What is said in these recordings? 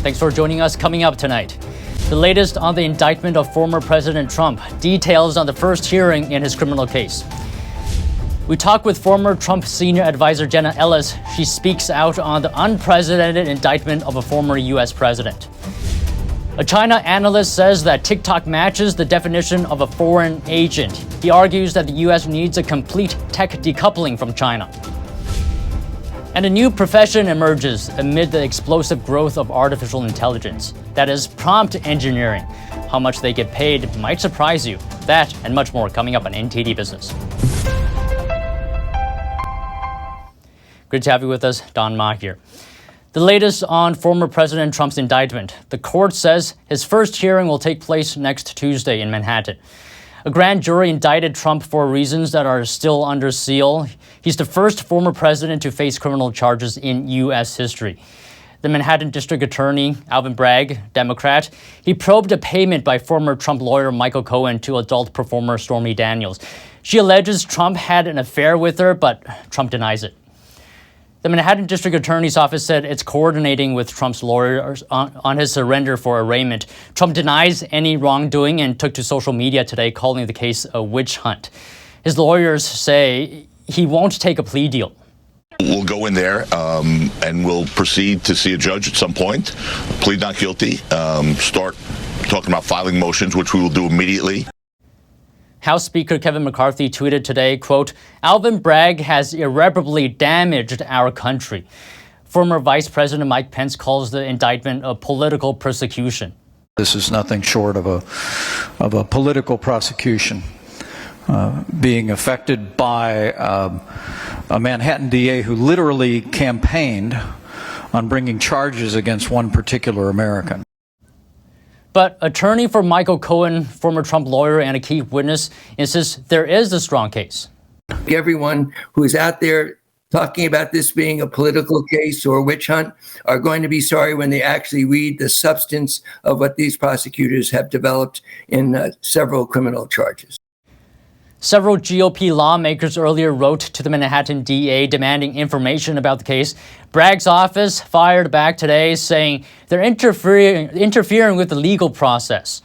Thanks for joining us. Coming up tonight, the latest on the indictment of former President Trump, details on the first hearing in his criminal case. We talk with former Trump senior advisor Jenna Ellis. She speaks out on the unprecedented indictment of a former U.S. president. A China analyst says that TikTok matches the definition of a foreign agent. He argues that the U.S. needs a complete tech decoupling from China. And a new profession emerges amid the explosive growth of artificial intelligence. That is prompt engineering. How much they get paid might surprise you. That and much more coming up on NTD Business. Good to have you with us. Don Ma here. The latest on former President Trump's indictment. The court says his first hearing will take place next Tuesday in Manhattan. A grand jury indicted Trump for reasons that are still under seal. He's the first former president to face criminal charges in U.S. history. The Manhattan District Attorney, Alvin Bragg, Democrat, he probed a payment by former Trump lawyer Michael Cohen to adult performer Stormy Daniels. She alleges Trump had an affair with her, but Trump denies it. The Manhattan District Attorney's Office said it's coordinating with Trump's lawyers on his surrender for arraignment. Trump denies any wrongdoing and took to social media today, calling the case a witch hunt. His lawyers say he won't take a plea deal. We'll go in there and we'll proceed to see a judge at some point, plead not guilty, start talking about filing motions, which we will do immediately. House Speaker Kevin McCarthy tweeted today, quote, "Alvin Bragg has irreparably damaged our country." Former Vice President Mike Pence calls the indictment a political persecution. This is nothing short of a political prosecution being affected by a Manhattan DA who literally campaigned on bringing charges against one particular American. But attorney for Michael Cohen, former Trump lawyer and a key witness, insists there is a strong case. Everyone who is out there talking about this being a political case or a witch hunt are going to be sorry when they actually read the substance of what these prosecutors have developed in several criminal charges. Several GOP lawmakers earlier wrote to the Manhattan DA demanding information about the case. Bragg's office fired back today, saying they're interfering with the legal process.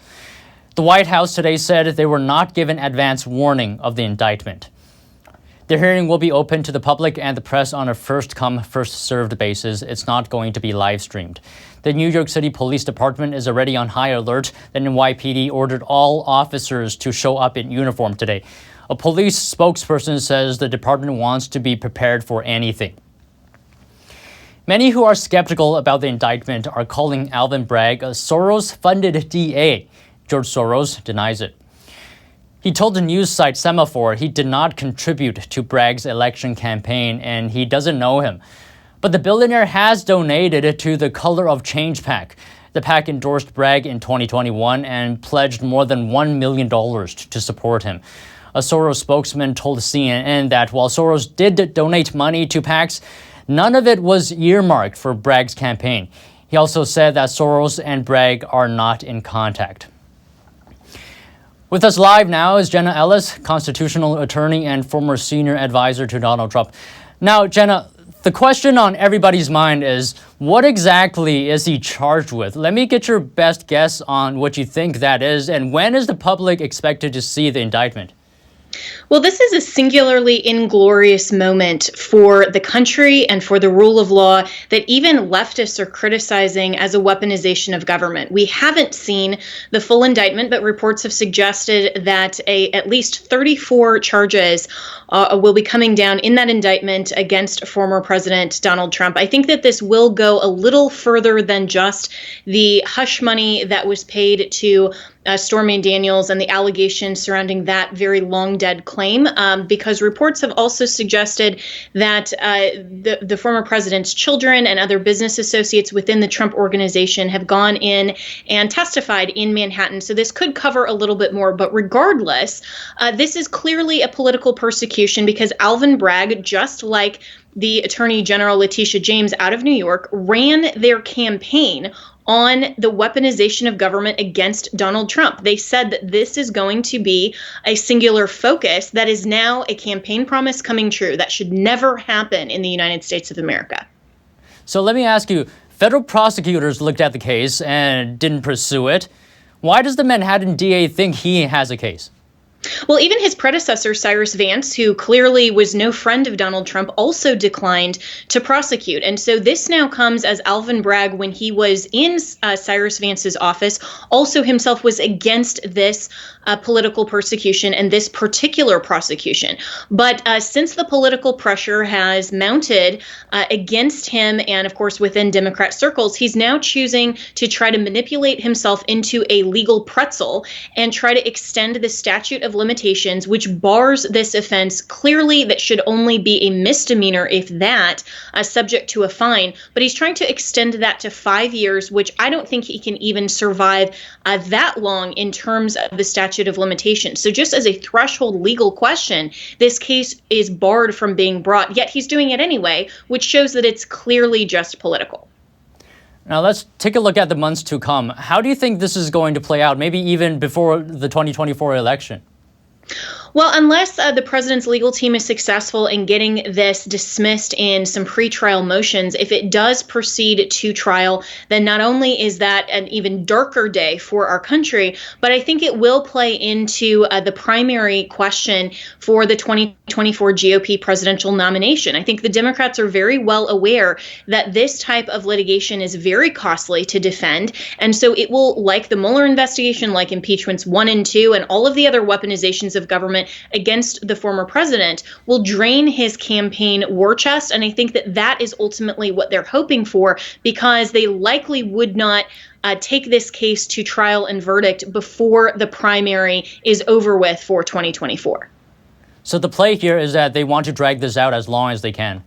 The White House today said they were not given advance warning of the indictment. The hearing will be open to the public and the press on a first-come, first-served basis. It's not going to be live-streamed. The New York City Police Department is already on high alert. The NYPD ordered all officers to show up in uniform today. A police spokesperson says the department wants to be prepared for anything. Many who are skeptical about the indictment are calling Alvin Bragg a Soros-funded DA. George Soros denies it. He told the news site Semaphore he did not contribute to Bragg's election campaign and he doesn't know him. But the billionaire has donated to the Color of Change PAC. The PAC endorsed Bragg in 2021 and pledged more than $1 million to support him. A Soros spokesman told CNN that while Soros did donate money to PACs, none of it was earmarked for Bragg's campaign. He also said that Soros and Bragg are not in contact. With us live now is Jenna Ellis, constitutional attorney and former senior advisor to Donald Trump. Now, Jenna, the question on everybody's mind is, what exactly is he charged with? Let me get your best guess on what you think that is, and when is the public expected to see the indictment? Well, this is a singularly inglorious moment for the country and for the rule of law that even leftists are criticizing as a weaponization of government. We haven't seen the full indictment, but reports have suggested that at least 34 charges will be coming down in that indictment against former President Donald Trump. I think that this will go a little further than just the hush money that was paid to Stormy Daniels and the allegations surrounding that very long dead claim, because reports have also suggested that the former president's children and other business associates within the Trump organization have gone in and testified in Manhattan. So this could cover a little bit more. But regardless, this is clearly a political persecution because Alvin Bragg, just like the Attorney General Letitia James out of New York, ran their campaign on the weaponization of government against Donald Trump. They said that this is going to be a singular focus that is now a campaign promise coming true. That should never happen in the United States of America. So let me ask you, Federal prosecutors looked at the case and didn't pursue it. Why does the Manhattan DA think he has a case? Well, even his predecessor, Cyrus Vance, who clearly was no friend of Donald Trump, also declined to prosecute. And so this now comes as Alvin Bragg, when he was in Cyrus Vance's office, also himself was against this political persecution and this particular prosecution. But since the political pressure has mounted against him and, of course, within Democrat circles, he's now choosing to try to manipulate himself into a legal pretzel and try to extend the statute of limitations, which bars this offense clearly that should only be a misdemeanor, if that, subject to a fine. But he's trying to extend that to 5 years, which I don't think he can even survive that long in terms of the statute of limitations. So just as a threshold legal question, this case is barred from being brought, yet he's doing it anyway, which shows that it's clearly just political. Now let's take a look at the months to come. How do you think this is going to play out, maybe even before the 2024 election? Well, unless the president's legal team is successful in getting this dismissed in some pretrial motions, if it does proceed to trial, then not only is that an even darker day for our country, but I think it will play into the primary question for the 2024 GOP presidential nomination. I think the Democrats are very well aware that this type of litigation is very costly to defend. And so it will, like the Mueller investigation, like impeachments 1 and 2, and all of the other weaponizations of government against the former president, will drain his campaign war chest. And I think that that is ultimately what they're hoping for, because they likely would not take this case to trial and verdict before the primary is over with for 2024. So the play here is that they want to drag this out as long as they can.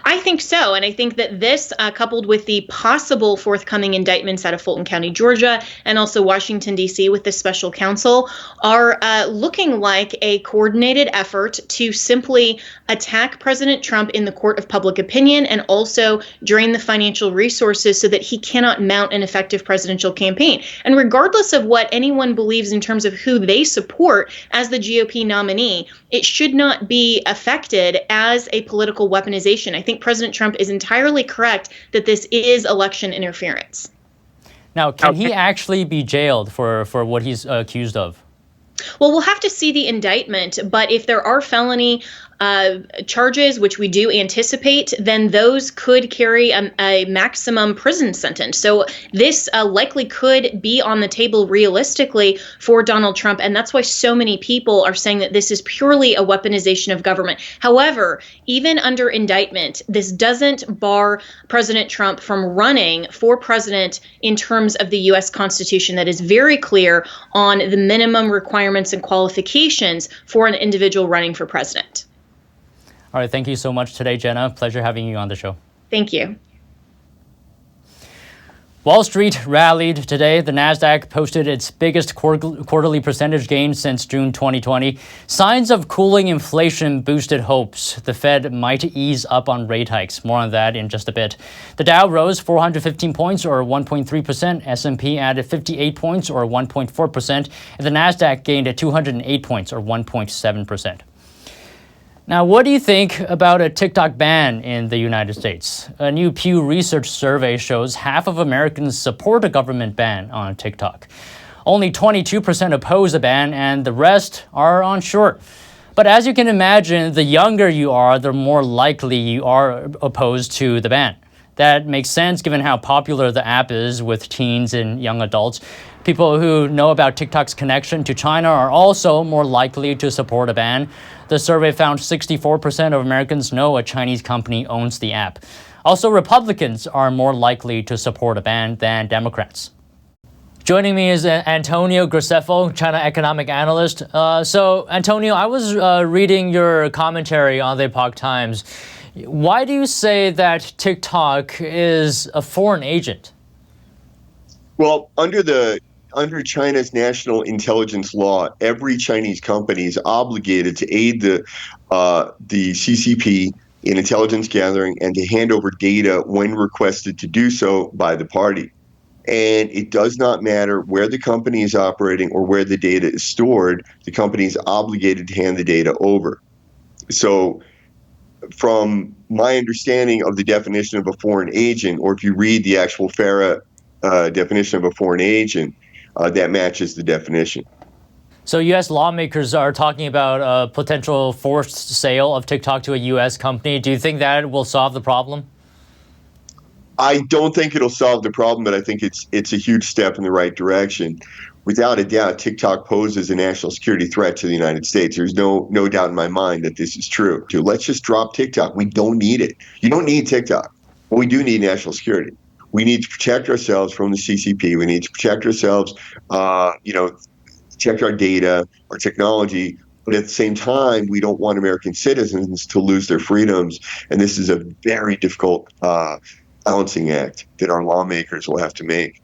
I think so. And I think that this, coupled with the possible forthcoming indictments out of Fulton County, Georgia, and also Washington, D.C. with the special counsel, are looking like a coordinated effort to simply attack President Trump in the court of public opinion and also drain the financial resources so that he cannot mount an effective presidential campaign. And regardless of what anyone believes in terms of who they support as the GOP nominee, it should not be affected as a political weaponization. I think President Trump is entirely correct that this is election interference. Now, can he actually be jailed for what he's accused of? Well, we'll have to see the indictment, but if there are felony charges, which we do anticipate, then those could carry a maximum prison sentence. So this likely could be on the table realistically for Donald Trump. And that's why so many people are saying that this is purely a weaponization of government. However, even under indictment, this doesn't bar President Trump from running for president in terms of the U.S. Constitution that is very clear on the minimum requirements and qualifications for an individual running for president. All right, thank you so much today, Jenna. Pleasure having you on the show. Thank you. Wall Street rallied today. The Nasdaq posted its biggest quarterly percentage gain since June 2020. Signs of cooling inflation boosted hopes the Fed might ease up on rate hikes. More on that in just a bit. The Dow rose 415 points, or 1.3%. S&P added 58 points, or 1.4%. And the Nasdaq gained 208 points, or 1.7%. Now, what do you think about a TikTok ban in the United States? A new Pew Research survey shows half of Americans support a government ban on TikTok. Only 22% oppose a ban, and the rest are unsure. But as you can imagine, the younger you are, the more likely you are opposed to the ban. That makes sense given how popular the app is with teens and young adults. People who know about TikTok's connection to China are also more likely to support a ban. The survey found 64% of Americans know a Chinese company owns the app. Also, Republicans are more likely to support a ban than Democrats. Joining me is Antonio Graceffo, China economic analyst. So, Antonio, I was reading your commentary on the Epoch Times. Why do you say that TikTok is a foreign agent? Well, under China's national intelligence law, every Chinese company is obligated to aid the CCP in intelligence gathering and to hand over data when requested to do so by the party. And it does not matter where the company is operating or where the data is stored, the company is obligated to hand the data over. So from my understanding of the definition of a foreign agent, or if you read the actual FARA definition of a foreign agent, that matches the definition. So U.S. lawmakers are talking about a potential forced sale of TikTok to a U.S. company. Do you think that will solve the problem? I don't think it'll solve the problem, but I think it's a huge step in the right direction. Without a doubt, TikTok poses a national security threat to the United States. There's no doubt in my mind that this is true. Let's just drop TikTok. We don't need it. You don't need TikTok. But we do need national security. We need to protect ourselves from the CCP. We need to protect ourselves, protect our data, our technology. But at the same time, we don't want American citizens to lose their freedoms. And this is a very difficult balancing act that our lawmakers will have to make.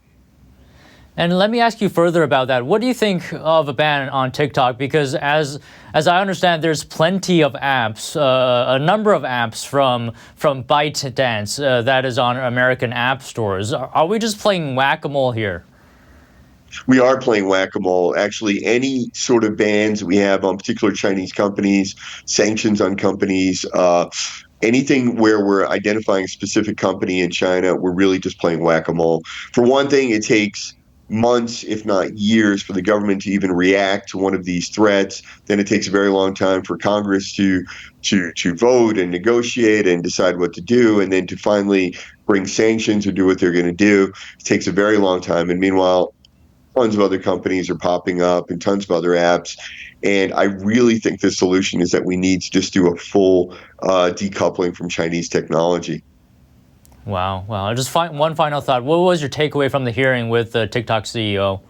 And let me ask you further about that. What do you think of a ban on TikTok? Because as I understand, there's plenty of apps, a number of apps from ByteDance that is on American app stores. Are we just playing whack-a-mole here? We are playing whack-a-mole. Actually, any sort of bans we have on particular Chinese companies, sanctions on companies, anything where we're identifying a specific company in China, we're really just playing whack-a-mole. For one thing, it takes months, if not years, for the government to even react to one of these threats. Then it takes a very long time for Congress to vote and negotiate and decide what to do, and then to finally bring sanctions or do what they're going to do. It takes a very long time. And meanwhile, tons of other companies are popping up and tons of other apps. And I really think the solution is that we need to just do a full decoupling from Chinese technology. Wow. Just one final thought. What was your takeaway from the hearing with the TikTok CEO?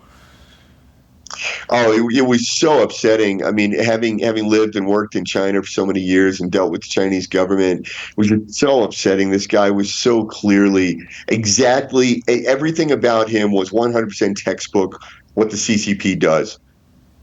Oh, it was so upsetting. I mean, having lived and worked in China for so many years and dealt with the Chinese government, it was so upsetting. This guy was so clearly, exactly, everything about him was 100% textbook what the CCP does.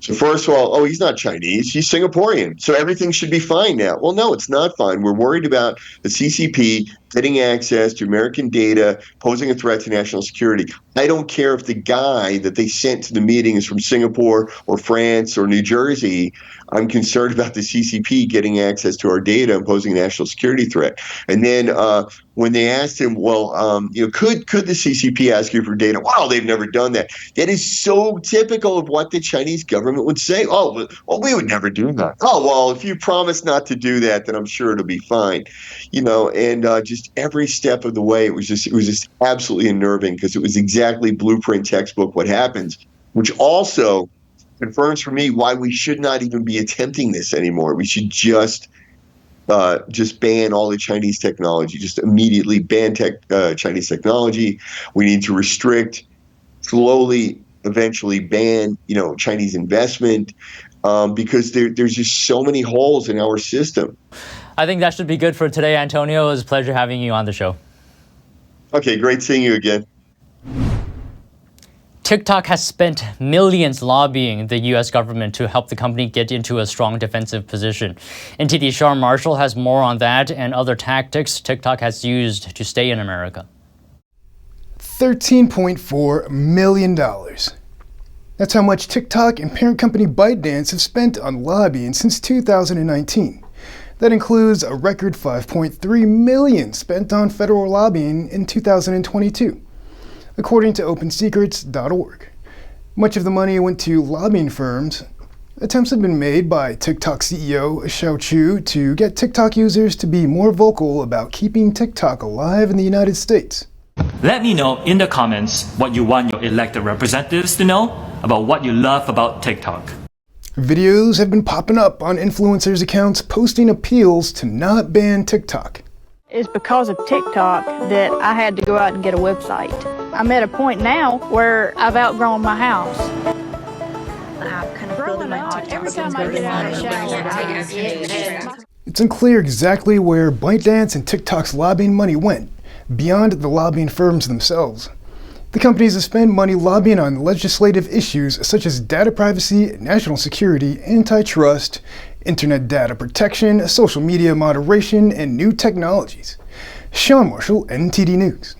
So first of all, he's not Chinese, he's Singaporean, so everything should be fine now. Well, no, it's not fine. We're worried about the CCP getting access to American data, posing a threat to national security. I don't care if the guy that they sent to the meeting is from Singapore or France or New Jersey. I'm concerned about the CCP getting access to our data and posing a national security threat. And then when they asked him, well, could the CCP ask you for data? Wow, they've never done that. That is so typical of what the Chinese government would say. Oh, well, we would never do that. Oh, well, if you promise not to do that, then I'm sure it'll be fine. And just every step of the way, it was just absolutely unnerving, because it was exactly blueprint textbook what happens, which also confirms for me why we should not even be attempting this anymore. We should just ban all the Chinese technology, just immediately ban Chinese technology. We need to restrict, slowly, eventually ban, Chinese investment, because there's just so many holes in our system. I think that should be good for today, Antonio. It was a pleasure having you on the show. Okay, great seeing you again. TikTok has spent millions lobbying the U.S. government to help the company get into a strong defensive position. NTD Shar Marshall has more on that and other tactics TikTok has used to stay in America. $13.4 million. That's how much TikTok and parent company ByteDance have spent on lobbying since 2019. That includes a record $5.3 million spent on federal lobbying in 2022. According to OpenSecrets.org. Much of the money went to lobbying firms. Attempts have been made by TikTok CEO Xiao Chu to get TikTok users to be more vocal about keeping TikTok alive in the United States. Let me know in the comments what you want your elected representatives to know about what you love about TikTok. Videos have been popping up on influencers' accounts posting appeals to not ban TikTok. It's because of TikTok that I had to go out and get a website. I'm at a point now where I've outgrown my house. It's unclear exactly where ByteDance and TikTok's lobbying money went, beyond the lobbying firms themselves. The companies have spent money lobbying on legislative issues such as data privacy, national security, antitrust, internet data protection, social media moderation, and new technologies. Sean Marshall, NTD News.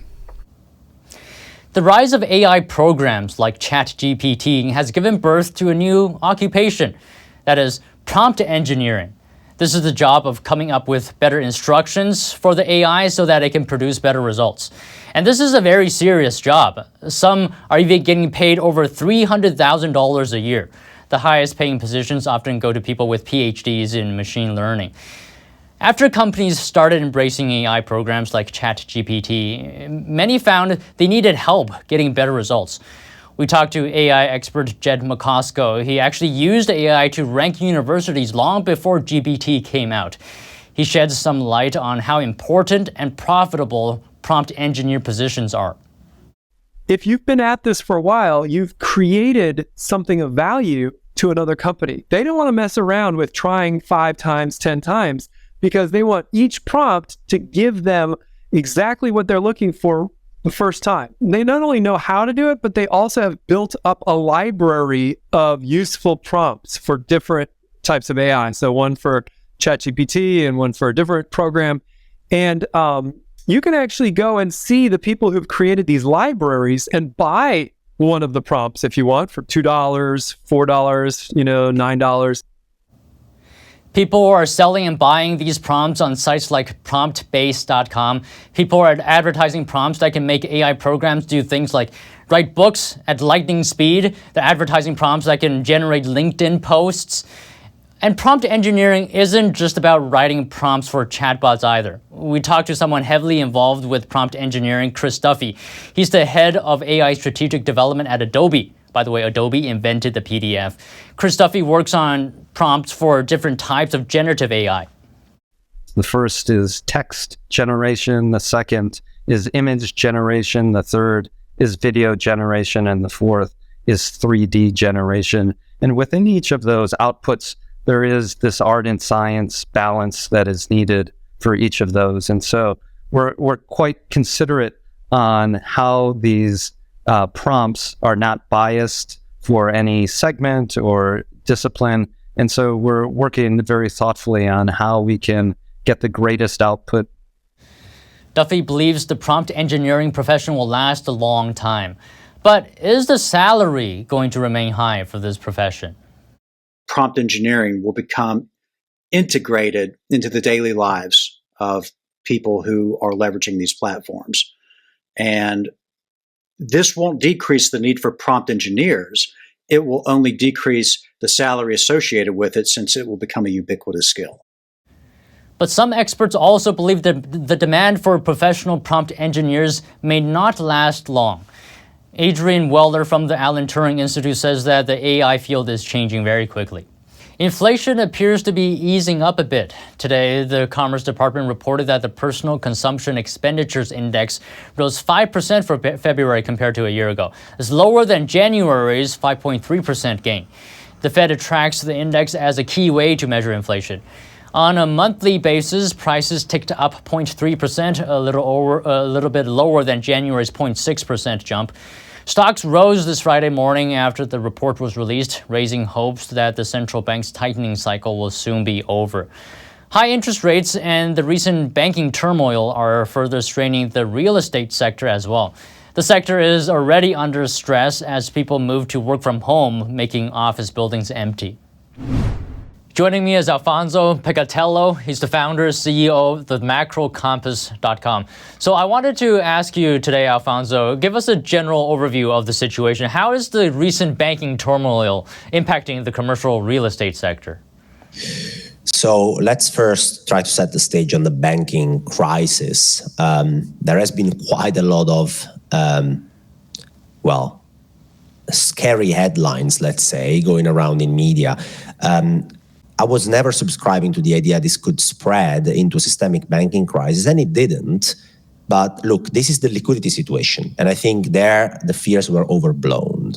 The rise of AI programs like ChatGPT has given birth to a new occupation, that is prompt engineering. This is the job of coming up with better instructions for the AI so that it can produce better results. And this is a very serious job. Some are even getting paid over $300,000 a year. The highest paying positions often go to people with PhDs in machine learning. After companies started embracing AI programs like ChatGPT, many found they needed help getting better results. We talked to AI expert Jed McCoskey. He actually used AI to rank universities long before GPT came out. He sheds some light on how important and profitable prompt engineer positions are. If you've been at this for a while, you've created something of value to another company. They don't want to mess around with trying 5 times, 10 times, because they want each prompt to give them exactly what they're looking for the first time. They not only know how to do it, but they also have built up a library of useful prompts for different types of AI. So one for ChatGPT and one for a different program. And you can actually go and see the people who've created these libraries and buy one of the prompts if you want for $2, $4, $9. People are selling and buying these prompts on sites like promptbase.com. People are advertising prompts that can make AI programs do things like write books at lightning speed. They're advertising prompts that can generate LinkedIn posts. And prompt engineering isn't just about writing prompts for chatbots either. We talked to someone heavily involved with prompt engineering, Chris Duffy. He's the head of AI strategic development at Adobe. By the way, Adobe invented the PDF. Chris Duffy works on prompts for different types of generative AI. The first is text generation. The second is image generation. The third is video generation. And the fourth is 3D generation. And within each of those outputs, there is this art and science balance that is needed for each of those. And so we're quite considerate on how these prompts are not biased for any segment or discipline. And so we're working very thoughtfully on how we can get the greatest output. Duffy believes the prompt engineering profession will last a long time. But is the salary going to remain high for this profession? Prompt engineering will become integrated into the daily lives of people who are leveraging these platforms. And this won't decrease the need for prompt engineers. It will only decrease the salary associated with it, since it will become a ubiquitous skill. But some experts also believe that the demand for professional prompt engineers may not last long. Adrian Weller from the Alan Turing Institute says that the AI field is changing very quickly. Inflation appears to be easing up a bit. Today, the Commerce Department reported that the Personal Consumption Expenditures Index rose 5% for February compared to a year ago. It's lower than January's 5.3% gain. The Fed tracks the index as a key way to measure inflation. On a monthly basis, prices ticked up 0.3%, a little bit lower than January's 0.6% jump. Stocks rose this Friday morning after the report was released, raising hopes that the central bank's tightening cycle will soon be over. High interest rates and the recent banking turmoil are further straining the real estate sector as well. The sector is already under stress as people move to work from home, making office buildings empty. Joining me is Alfonso Picatello. He's the founder, CEO of the macrocompass.com. So I wanted to ask you today, Alfonso, give us a general overview of the situation. How is the recent banking turmoil impacting the commercial real estate sector? So let's first try to set the stage on the banking crisis. There has been quite a lot of, scary headlines, let's say, going around in media. I was never subscribing to the idea this could spread into a systemic banking crisis, and it didn't. But look, this is the liquidity situation, and I think there the fears were overblown.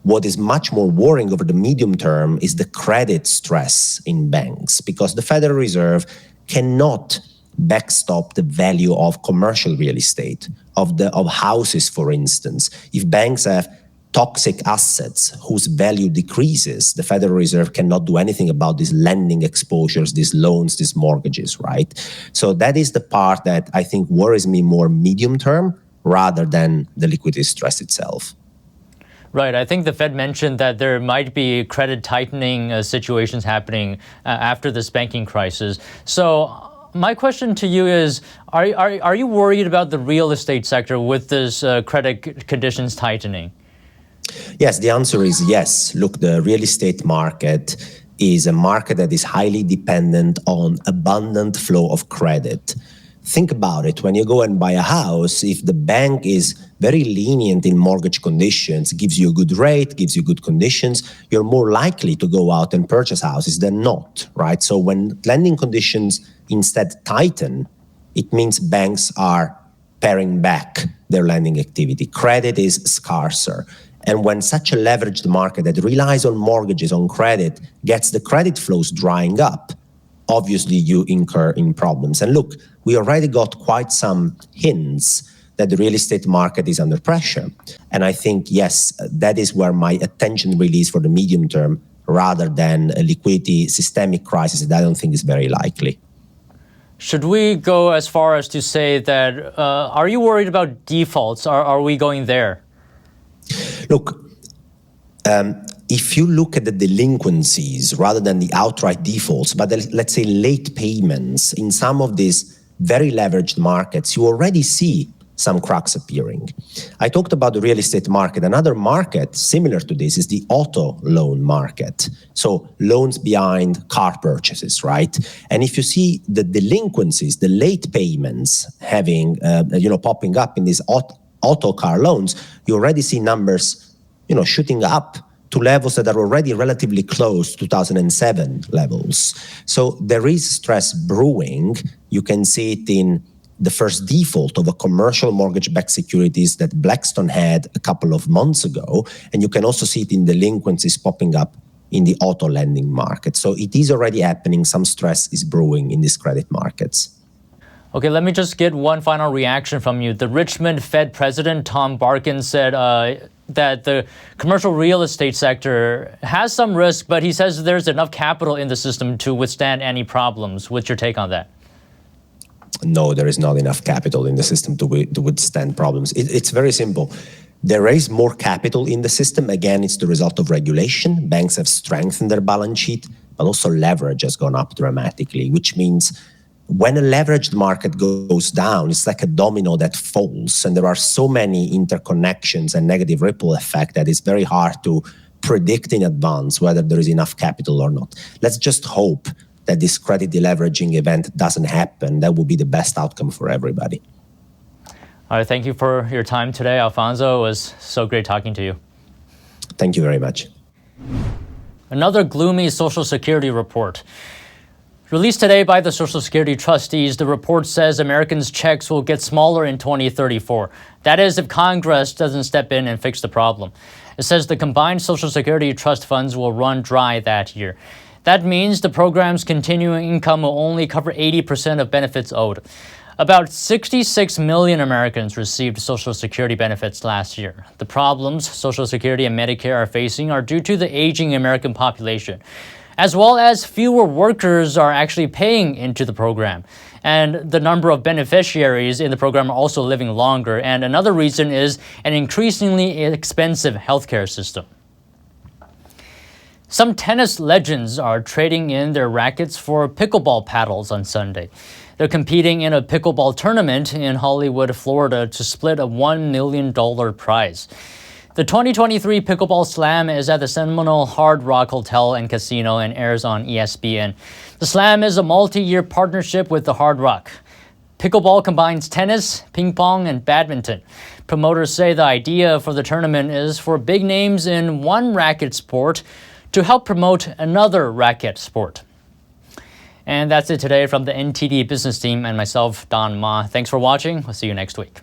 What is much more worrying over the medium term is the credit stress in banks, because the Federal Reserve cannot backstop the value of commercial real estate, of houses, for instance. If banks have toxic assets whose value decreases, the Federal Reserve cannot do anything about these lending exposures, these loans, these mortgages, right? So that is the part that I think worries me more medium term rather than the liquidity stress itself. Right. I think the Fed mentioned that there might be credit tightening situations happening after this banking crisis. So my question to you is, are you worried about the real estate sector with this credit conditions tightening? Yes, the answer is yes. Look, the real estate market is a market that is highly dependent on abundant flow of credit. Think about it. When you go and buy a house, if the bank is very lenient in mortgage conditions, gives you a good rate, gives you good conditions, you're more likely to go out and purchase houses than not, right? So when lending conditions instead tighten, it means banks are paring back their lending activity. Credit is scarcer. And when such a leveraged market that relies on mortgages, on credit, gets the credit flows drying up, obviously you incur in problems. And look, we already got quite some hints that the real estate market is under pressure. And I think, yes, that is where my attention really is for the medium term, rather than a liquidity systemic crisis that I don't think is very likely. Should we go as far as to say that, are you worried about defaults? Are we going there? Look, if you look at the delinquencies rather than the outright defaults, but let's say late payments in some of these very leveraged markets, you already see some cracks appearing. I talked about the real estate market. Another market similar to this is the auto loan market. So loans behind car purchases, right? And if you see the delinquencies, the late payments having, popping up in these auto car loans, you already see numbers, shooting up to levels that are already relatively close to 2007 levels. So there is stress brewing. You can see it in the first default of a commercial mortgage-backed securities that Blackstone had a couple of months ago. And you can also see it in delinquencies popping up in the auto lending market. So it is already happening. Some stress is brewing in these credit markets. Okay, let me just get one final reaction from you. The Richmond Fed President, Tom Barkin, said that the commercial real estate sector has some risk, but he says there's enough capital in the system to withstand any problems. What's your take on that? No, there is not enough capital in the system to withstand problems. It's very simple. There is more capital in the system. Again, it's the result of regulation. Banks have strengthened their balance sheet, but also leverage has gone up dramatically, which means when a leveraged market goes down, it's like a domino that falls, and there are so many interconnections and negative ripple effect that it's very hard to predict in advance whether there is enough capital or not. Let's just hope that this credit deleveraging event doesn't happen. That would be the best outcome for everybody. All right, thank you for your time today, Alfonso. It was so great talking to you. Thank you very much. Another gloomy Social Security report. Released today by the Social Security trustees, the report says Americans' checks will get smaller in 2034. That is, if Congress doesn't step in and fix the problem. It says the combined Social Security trust funds will run dry that year. That means the program's continuing income will only cover 80% of benefits owed. About 66 million Americans received Social Security benefits last year. The problems Social Security and Medicare are facing are due to the aging American population, as well as fewer workers are actually paying into the program. And the number of beneficiaries in the program are also living longer. And another reason is an increasingly expensive healthcare system. Some tennis legends are trading in their rackets for pickleball paddles on Sunday. They're competing in a pickleball tournament in Hollywood, Florida, to split a $1 million prize. The 2023 Pickleball Slam is at the Seminole Hard Rock Hotel and Casino and airs on ESPN. The Slam is a multi-year partnership with the Hard Rock. Pickleball combines tennis, ping pong, and badminton. Promoters say the idea for the tournament is for big names in one racket sport to help promote another racket sport. And that's it today from the NTD Business team and myself, Don Ma. Thanks for watching. We'll see you next week.